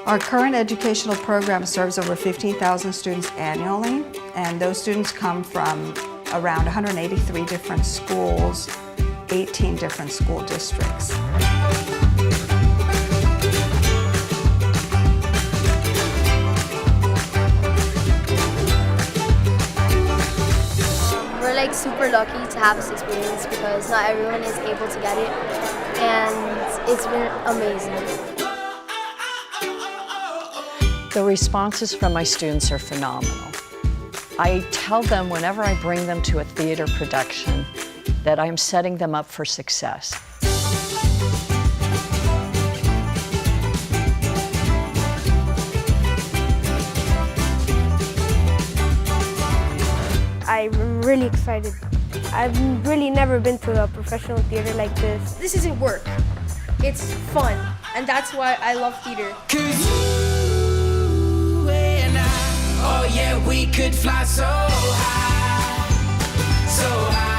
Our current educational program serves over 15,000 students annually, and those students come from around 183 different schools, 18 different school districts. We're like super lucky to have this experience because not everyone is able to get it, and it's been amazing. The responses from my students are phenomenal. I tell them whenever I bring them to a theater production that I'm setting them up for success. I'm really excited. I've really never been to a professional theater like this. This isn't work, it's fun, and that's why I love theater. Oh yeah, we could fly so high, so high.